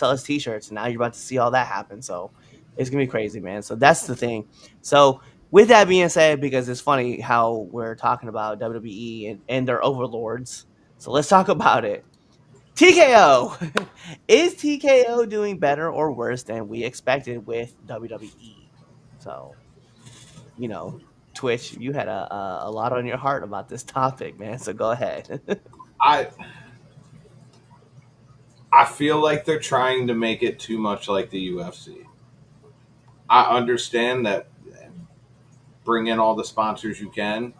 sell his t-shirts, and now you're about to see all that happen. So it's gonna be crazy, man. So that's the thing. So with that being said, because it's funny how we're talking about WWE and their overlords, so let's talk about it. TKO. Is TKO doing better or worse than we expected with WWE? So, you know, Twitch, you had a lot on your heart about this topic, man. So go ahead. I I feel like they're trying to make it too much like the UFC. I understand that bring in all the sponsors you can,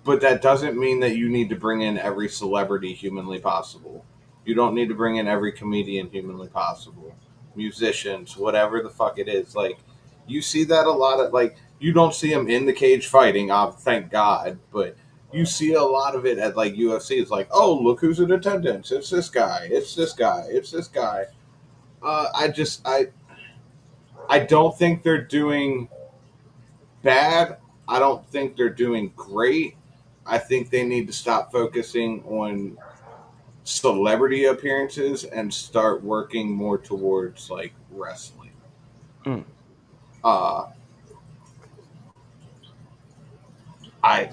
but that doesn't mean that you need to bring in every celebrity humanly possible. You don't need to bring in every comedian humanly possible, musicians, whatever the fuck it is. Like you see that a lot of like you don't see them in the cage fighting. Thank God, but you see a lot of it at like UFC. It's like, oh, look who's in attendance. It's this guy. It's this guy. It's this guy. I don't think they're doing bad. I don't think they're doing great. I think they need to stop focusing on celebrity appearances and start working more towards like wrestling. Mm. Uh, I,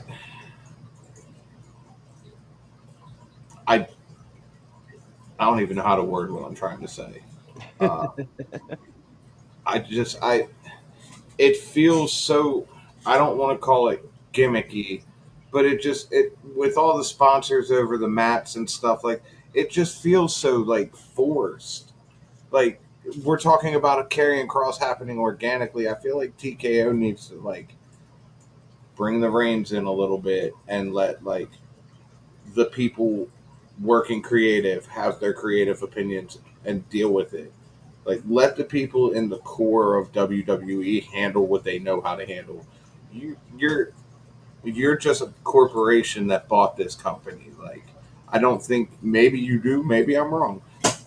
I, I don't even know how to word what I'm trying to say. Uh, it feels so. I don't want to call it gimmicky, but it with all the sponsors over the mats and stuff like it just feels so like forced. Like we're talking about a carrying cross happening organically. I feel like TKO needs to like bring the reins in a little bit and let like the people working creative have their creative opinions and deal with it. Like let the people in the core of WWE handle what they know how to handle. You you're just a corporation that bought this company. Like I don't think maybe you do, maybe I'm wrong,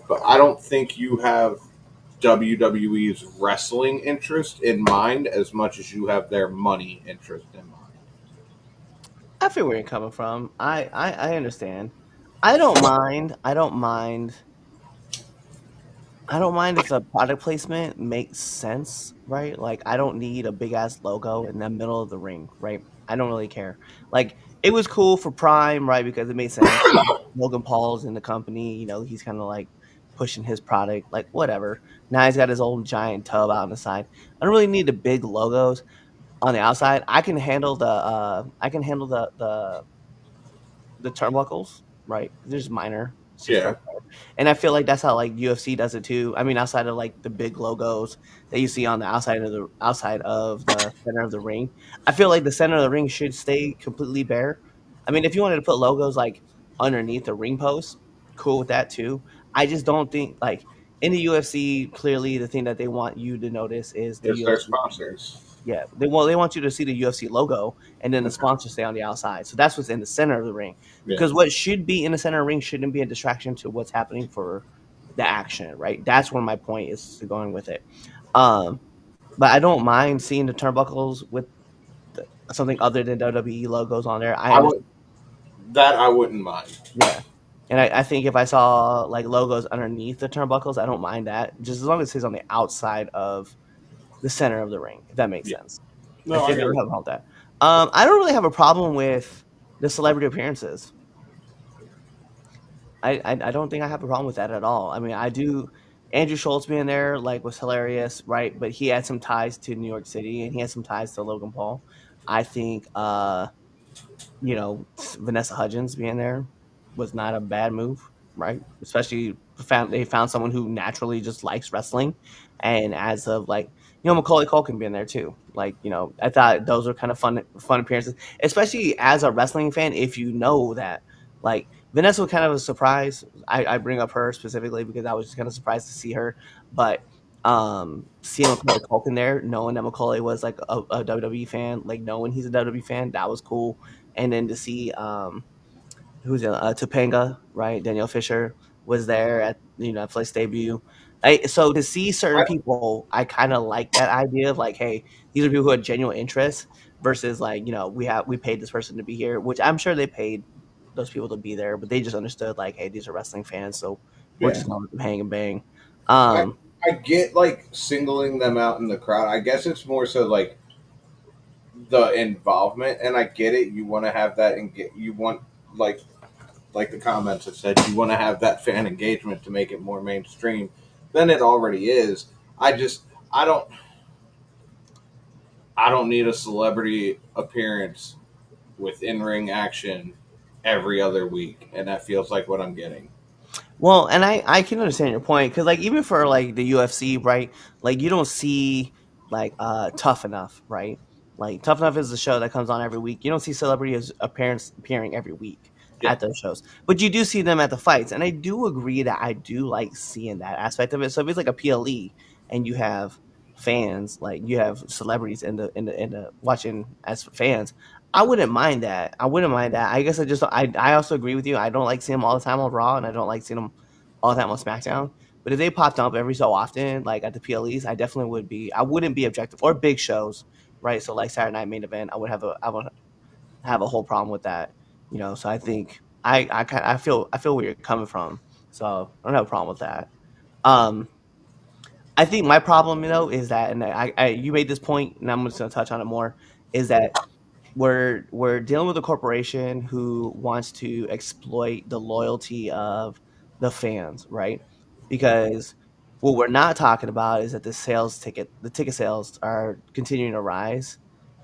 but I don't think you have WWE's wrestling interest in mind as much as you have their money interest in mind. I feel where you're coming from. I understand. I don't mind. I don't mind if the product placement makes sense, right? Like I don't need a big ass logo in the middle of the ring, right? I don't really care. Like it was cool for Prime, right? Because it made sense. Logan Paul's in the company, he's kind of like pushing his product, like whatever. Now he's got his old giant tub out on the side. I don't really need the big logos on the outside. I can handle the turnbuckles, right? There's minor. It's just Yeah, right there. And I feel like that's how like UFC does it too. I mean, outside of like the big logos that you see on the outside of the center of the ring, I feel like the center of the ring should stay completely bare. I mean, if you wanted to put logos like underneath the ring post, cool with that too. I just don't think like in the UFC, clearly the thing that they want you to notice is the it's their UFC. sponsors. Yeah, they want you to see the UFC logo, and then the sponsors stay on the outside. So that's what's in the center of the ring. Yeah. Because what should be in the center of the ring shouldn't be a distraction to what's happening for the action, right? That's where my point is going with it. Um, but I don't mind seeing the turnbuckles with something other than WWE logos on there. I I understand. would that I wouldn't mind. Yeah. And I think if I saw like logos underneath the turnbuckles, I don't mind that. Just as long as it's on the outside of the center of the ring, if that makes Yeah. sense. I No, I think I get don't it. have a problem with that. I don't really have a problem with the celebrity appearances. I don't think I have a problem with that at all. I mean, I do. Andrew Schultz being there like was hilarious, right? But he had some ties to New York City and he had some ties to Logan Paul. I think Vanessa Hudgens being there was not a bad move, right? Especially they found someone who naturally just likes wrestling, and as of like Macaulay Culkin being there too, like I thought those were kind of fun appearances, especially as a wrestling fan. If you know that, like Vanessa was kind of a surprise. I bring up her specifically because I was just kind of surprised to see her, but seeing Macaulay Culkin there, knowing that Macaulay was like a WWE fan, like knowing he's a WWE fan, that was cool. And then to see who's Topanga, right? Danielle Fisher was there at Netflix debut. So to see certain I, people, I kind of like that idea of like, hey, these are people who have genuine interest versus like we paid this person to be here, which I'm sure they paid those people to be there, but they just understood like, hey, these are wrestling fans, so we're Yeah. just gonna let them hang and bang. I Um, I get like singling them out in the crowd. I guess it's more so like the involvement, and I get it. You want to have that and get you want like the comments have said, you want to have that fan engagement to make it more mainstream than it already is. I just I don't I don't need a celebrity appearance with in ring action every other week, and that feels like what I'm getting. Well, and I can understand your point because like even for like the UFC, right? Like you don't see like Tough Enough, right? Like Tough Enough is a show that comes on every week. You don't see celebrities appearance appearing every week Yeah, at those shows, but you do see them at the fights, and I do agree that I do like seeing that aspect of it. So if it's like a PLE and you have fans, like you have celebrities in the watching as fans, I wouldn't mind that. I wouldn't mind that. I guess I also agree with you. I don't like seeing them all the time on Raw, and I don't like seeing them all the time on SmackDown. But if they popped up every so often, like at the PLEs, I definitely would be. I wouldn't be objective or big shows, right? So like Saturday Night Main Event, I would have a whole problem with that. So I think I feel where you're coming from. So I don't have a problem with that. Um, I think my problem, is that, and you made this point, and I'm just gonna touch on it more, is that we're dealing with a corporation who wants to exploit the loyalty of the fans, right? Because what we're not talking about is that the ticket sales are continuing to rise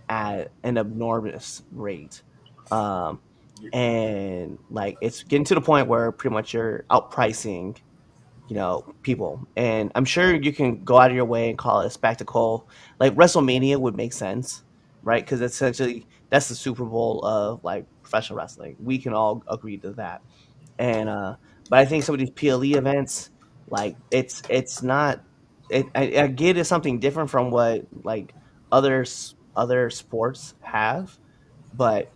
at an enormous rate. Um, and like it's getting to the point where pretty much you're outpricing people. And I'm sure you can go out of your way and call it a spectacle. Like WrestleMania would make sense, right? Because essentially that's the Super Bowl of like professional wrestling. We can all agree to that. And but I think some of these PLE events, like it's not. I get it's something different from what like other sports have, but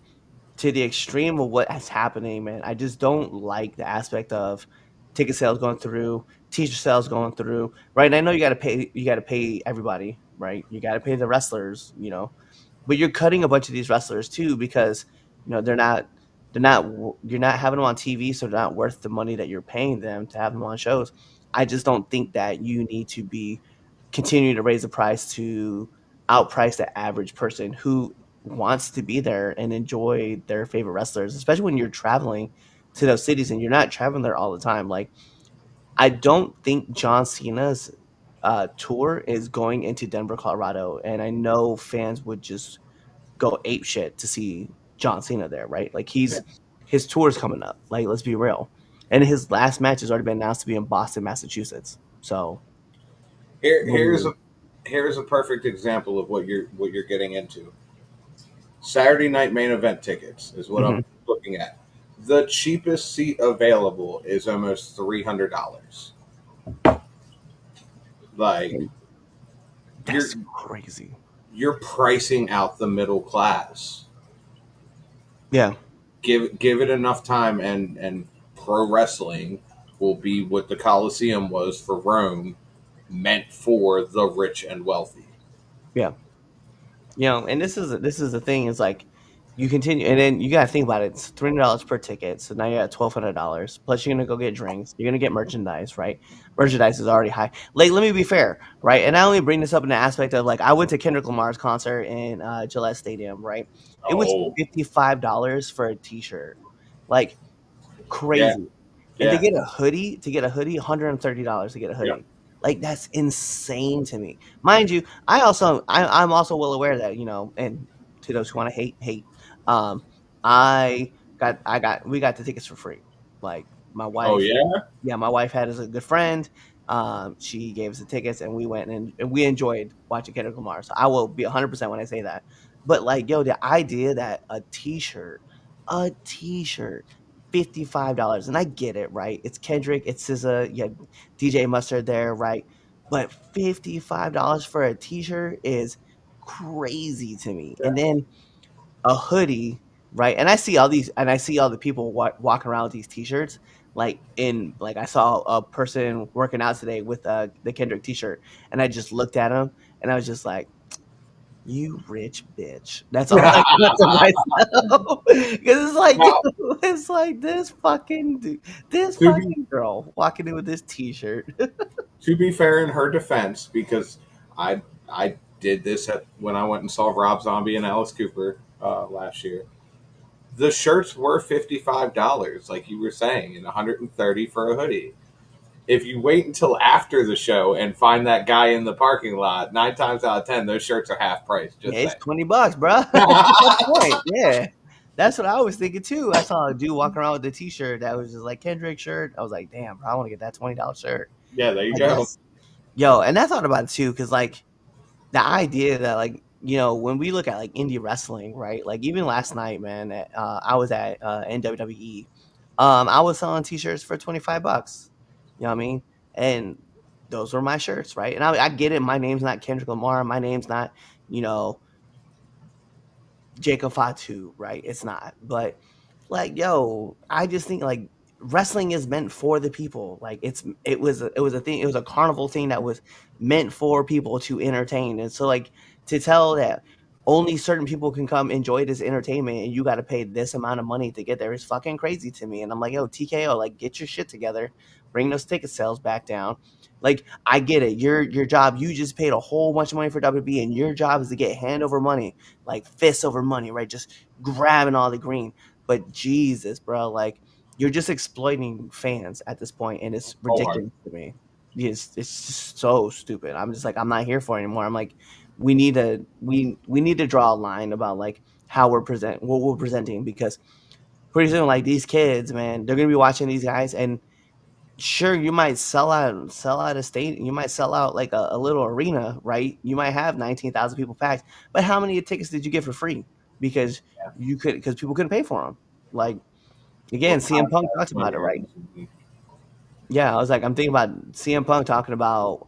to the extreme of what is happening, man. I just don't like the aspect of ticket sales going through, t-shirt sales going through, right? And I know you got to pay everybody, right? You got to pay the wrestlers, but you're cutting a bunch of these wrestlers too because they're not you're not having them on TV, so they're not worth the money that you're paying them to have them on shows. I just don't think that you need to be continuing to raise the price to outprice the average person who wants to be there and enjoy their favorite wrestlers, especially when you're traveling to those cities and you're not traveling there all the time. Like, I don't think John Cena's tour is going into Denver, Colorado, and I know fans would just go ape shit to see John Cena there, right? Like yeah. his tour's coming up. Like, let's be real, and his last match has already been announced to be in Boston, Massachusetts. So, Here, what do you? here's a perfect example of what you're getting into. Saturday night main event tickets is what I'm Mhm. looking at. The cheapest seat available is almost $300. Like And you're that's crazy. you're pricing out the middle class. Yeah, Give it enough time, and pro wrestling will be what the Colosseum was for Rome, meant for the rich and wealthy. yeah. And this is the thing is like you continue, and then you got to think about it. It's $300 per ticket, so now you're at $1,200. Plus, you're gonna go get drinks. You're gonna get merchandise, right? Merchandise is already high. Like, let me be fair, right? And I only bring this up in the aspect of like I went to Kendrick Lamar's concert in Gillette Stadium, right? It was Oh, $55 for a T-shirt, like yeah, crazy. And yeah, to get a hoodie, $130 to get a yeah. hoodie. Like that's insane to me. Mind you, I'm also well aware that, and to those who want to hate, hate. Um, we got the tickets for free. Like my Oh, wife, yeah. yeah, my wife had as a good friend. She gave us the tickets, and we went and we enjoyed watching Kendrick Lamar. So I will be 100% when I say that. But like, yo, the idea that a T-shirt, $55, and I get it, right? It's Kendrick, it's SZA, you had DJ Mustard there, right? But $55 for a T-shirt is crazy to me. Yeah. And then a hoodie, right? And I see all the people walking around with these T-shirts. Like I saw a person working out today with the Kendrick T-shirt, and I just looked at him, and I was just like, "You rich bitch." That's all I thought to myself because it's like, Now, it's like this fucking dude, this to be fucking girl walking in with this T-shirt. to be fair in her defense, because I did this when I went and saw Rob Zombie and Alice Cooper last year. The shirts were $55, like you were saying, and 130 for a hoodie. If you wait until after the show and find that guy in the parking lot, 9 times out of 10, those shirts are half price. Yeah, Just it's saying. $20, bro. That's my point. Yeah, that's what I was thinking too. I saw a dude walking around with a T-shirt that was just like Kendrick shirt. I was like, damn, bro, I want to get that $20 shirt. Yeah, there you Like go. that's yo, and I thought about it too because like the idea that like when we look at like indie wrestling, right? Like even last night, man, I was at in WWE. I was selling T-shirts for $25. You know what I mean? And those were my shirts, right? And I get it. My name's not Kendrick Lamar. My name's not you know Jacob Fatu, right? It's not. But like, yo, I just think like wrestling is meant for the people. Like it was a thing. It was a carnival thing that was meant for people to entertain. And so like to tell that only certain people can come enjoy this entertainment and you got to pay this amount of money to get there is fucking crazy to me. And I'm like, yo, TKO, like get your shit together, bring those ticket sales back down. Like I get it. Your job, you just paid a whole bunch of money for WWE, and your job is to get hand over money, like fists over money, right? Just grabbing all the green. But Jesus, bro, like you're just exploiting fans at this point, and it's Whole heart. ridiculous to me. It's just so stupid. I'm just like I'm not here for it anymore. I'm like we need to draw a line about like how what we're presenting because pretty soon like these kids, man, they're gonna be watching these guys and sure you might sell out a state, you might sell out like a little arena, right? You might have 19,000 people packed, but how many tickets did you get for free because Yeah. because people couldn't pay for them? Like again, What CM Punk podcast talked when about it, you're right? in? Yeah, I was like, I'm thinking about CM Punk talking about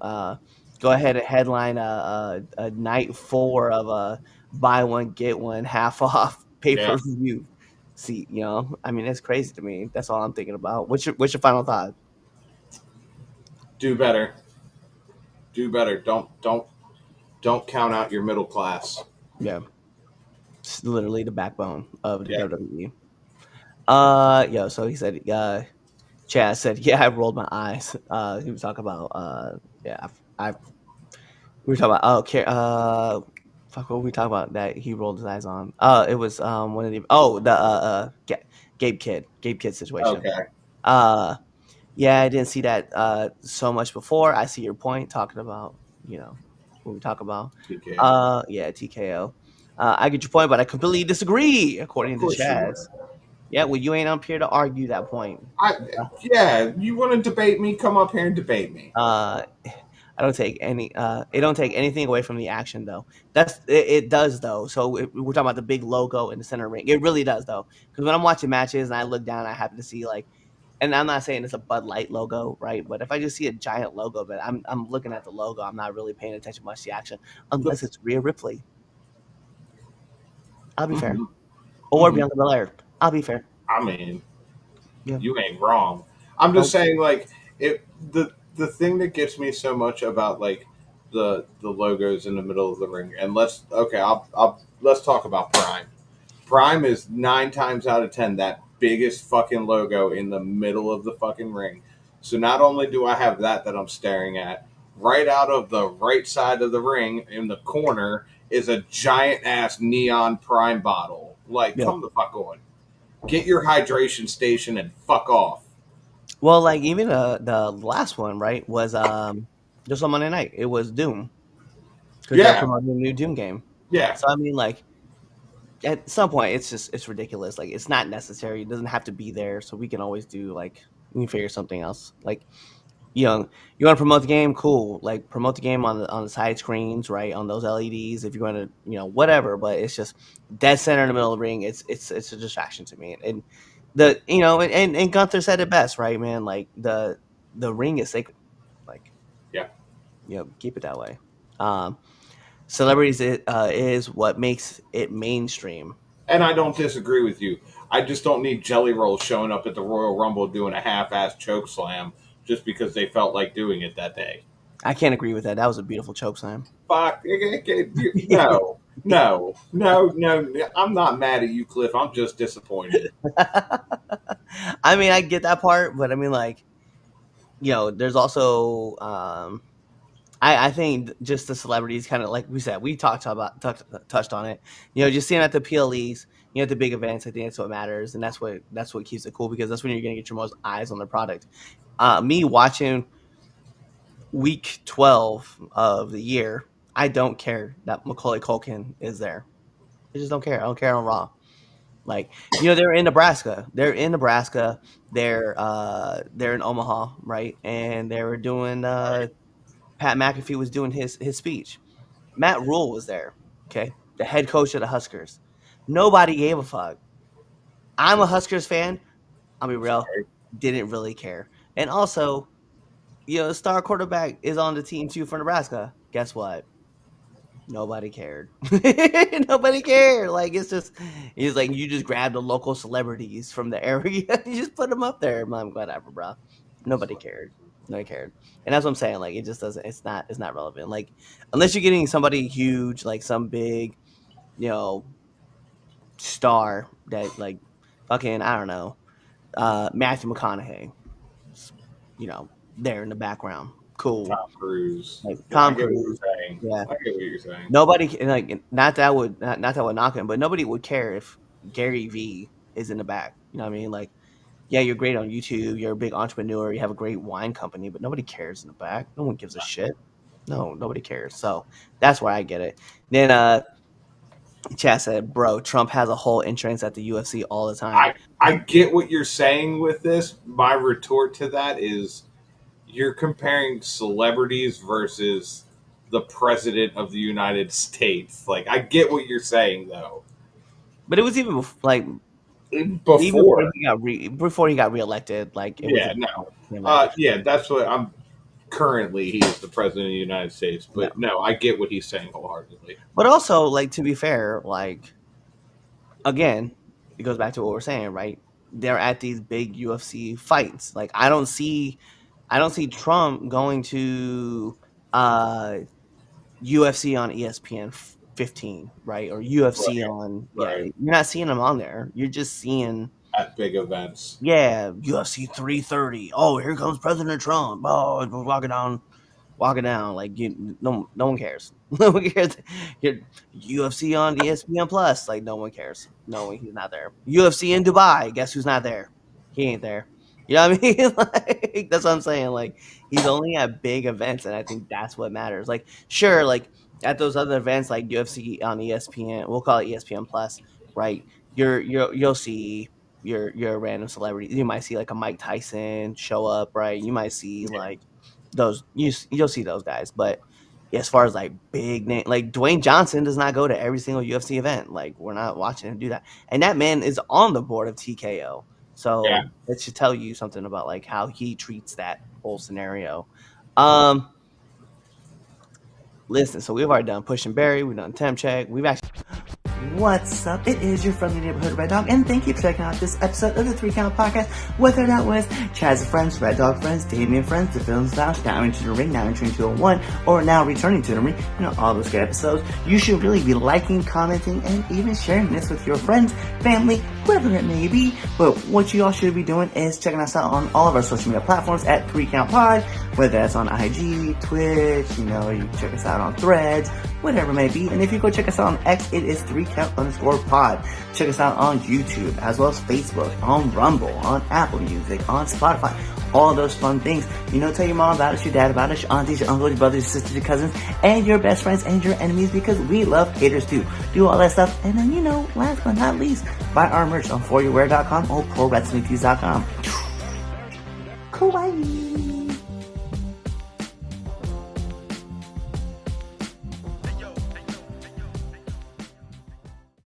go ahead and headline a night four of a buy one get one half off pay Yeah, per view seat. I mean, it's crazy to me. That's all I'm thinking about. What's your final thought? do better. Do better. Don't count out your middle class. Yeah, it's literally the backbone of the Yeah. WWE. Yo, so he said, Chaz said, yeah, I rolled my eyes. He was talking about, yeah, I we were talking about, fuck, what were we talking about that he rolled his eyes on? It was, one of the, the, Gabe Kid situation. Okay. Uh, yeah, I didn't see that, so much before. I see your point talking about, what we talk about. TKO. Yeah, TKO. I get your point, but I completely disagree, Of according to course you would. Chaz. Yeah, well, you ain't up here to argue that point. I yeah. You want to debate me? Come up here and debate me. Uh, I don't take any. It don't take anything away from the action though. It does though. So we're talking about the big logo in the center ring. It really does though. Because when I'm watching matches and I look down, I happen to see like, and I'm not saying it's a Bud Light logo, right? But if I just see a giant logo, but I'm looking at the logo, I'm not really paying attention much to the action The, unless it's Rhea Ripley. I'll be fair, hmm or hmm Bianca Belair. I'll be fair. I mean, Yeah. you ain't wrong. I'm just Nope. saying, like, it the thing that gets me so much about like the logos in the middle of the ring, and let's talk about Prime. Prime is 9 times out of 10 that biggest fucking logo in the middle of the fucking ring. So not only do I have that I'm staring at, right out of the right side of the ring in the corner is a giant ass neon Prime bottle. Like, Yeah. come the fuck on. Get your hydration station and fuck off. Well, like even the last one, right, was just on Monday night. It was Doom because they're Yeah, promoting a new Doom game. yeah. So I mean, like at some point, it's ridiculous. Like it's not necessary. It doesn't have to be there. So we can always do like we can figure something else. Like you want to promote the game, cool. Like promote the game on the side screens, right, on those LEDs. If you're going to whatever, but it's just dead center in the middle of the ring. It's a distraction to me. And and Gunther said it best, right, man? Like the ring is sacred. Like Yeah. keep it that way. Um, Celebrities is what makes it mainstream. And I don't disagree with you. I just don't need Jelly Roll showing up at the Royal Rumble doing a half-ass choke slam just because they felt like doing it that day. I can't agree with that. That was a beautiful choke slam. Fuck. No. No, no, no. I'm not mad at you, Cliff. I'm just disappointed. I mean, I get that part, but I mean, like, there's also I think just the celebrities, kind of like we said, we touched on it. Just seeing at the PLEs, at the big events, I think that's what matters, and that's what keeps it cool, because that's when you're gonna get your most eyes on the product. Me watching week 12 of the year, I don't care that Macaulay Culkin is there. I just don't care. I don't care on Raw. Like, they're in Nebraska. They're in Omaha, right? And they were doing Pat McAfee was doing his speech. Matt Rule was there, okay? The head coach of the Huskers. Nobody gave a fuck. I'm a Huskers fan. I'll be real. Sorry. Didn't really care. And also, the star quarterback is on the team too for Nebraska. Guess what? Nobody cared. Nobody cared. Like, it's like you just grab the local celebrities from the area, you just put them up there. I'm whatever, bro. Nobody cared. Nobody cared. And that's what I'm saying. Like, it just doesn't. It's not relevant. Like, unless you're getting somebody huge, like some big, you know, star that, like, fucking, I don't know, Matthew McConaughey, you know, there in the background. Cool. Tom Cruise. Like Yeah, I Tom get what you're Cruise. saying. Yeah. I get what you're saying. Nobody, and, like, not that would knock him, but nobody would care if Gary V is in the back. You know what I mean? Like, yeah, you're great on YouTube. You're a big entrepreneur. You have a great wine company, but nobody cares in the back. No one gives a shit. No, nobody cares. So that's where I get it. Then Chad said, "Bro, Trump has a whole entrance at the UFC all the time." I get what you're saying with this. My retort to that is you're comparing celebrities versus the president of the United States. Like, I get what you're saying though. But it was like even Before, before he got reelected. Like, it was a yeah, no, him that. yeah, that's what I'm currently. He is the president of the United States, Yeah. but no, I get what he's saying wholeheartedly. But also, like, to be fair, like, again, it goes back to what we're saying, right? They're at these big UFC fights. Like, I don't see Trump going to uh UFC on ESPN 15, right? Or UFC Right, on, yeah, right. you're not seeing them on there. You're just seeing, At big events. yeah, UFC 330. Oh, here comes President Trump. Oh, we're walking down, like, no one cares. No one cares. Your UFC on ESPN Plus, like, no one cares. No one, he's not there. UFC in Dubai, guess who's not there? He ain't there. You know what I mean? Like, that's what I'm saying. Like, he's only at big events, and I think that's what matters. Like, sure, like, at those other events, like UFC on ESPN, we'll call it ESPN Plus, right? You'll see your random celebrity. You might see, like, a Mike Tyson show up, right? You might see, Yeah, like, you'll see those guys. But as far as, like, big name, like, Dwayne Johnson does not go to every single UFC event. Like, we're not watching him do that. And that man is on the board of TKO. yeah. So it should tell you something about, like, how he treats that whole scenario. Um Listen, so we've already done Push and Barry, we've done Temp Check, we've actually. What's up? It is your friendly neighborhood Red Dog, and thank you for checking out this episode of the 3 Count Podcast. Whether that was Chaz friends, Red Dog friends, Damien friends, the Films Lounge, Now Into the Ring, Now Entering 201, or Now Returning to the Ring, all those good episodes. You should really be liking, commenting, and even sharing this with your friends, family, whoever it may be. But what you all should be doing is checking us out on all of our social media platforms at 3 Count Pod, whether that's on IG, Twitch, you can check us out on Threads, whatever it may be. And if you go check us out on X, it is 3count_pod. Check us out on YouTube, as well as Facebook, on Rumble, on Apple Music, on Spotify, all those fun things. Tell your mom about us, your dad about us, your aunties, your uncles, your brothers, your sisters, your cousins, and your best friends and your enemies, because we love haters too. Do all that stuff. And then, last but not least, buy our merch on foryourwear.com or prowrestlingtees.com. Kawaii.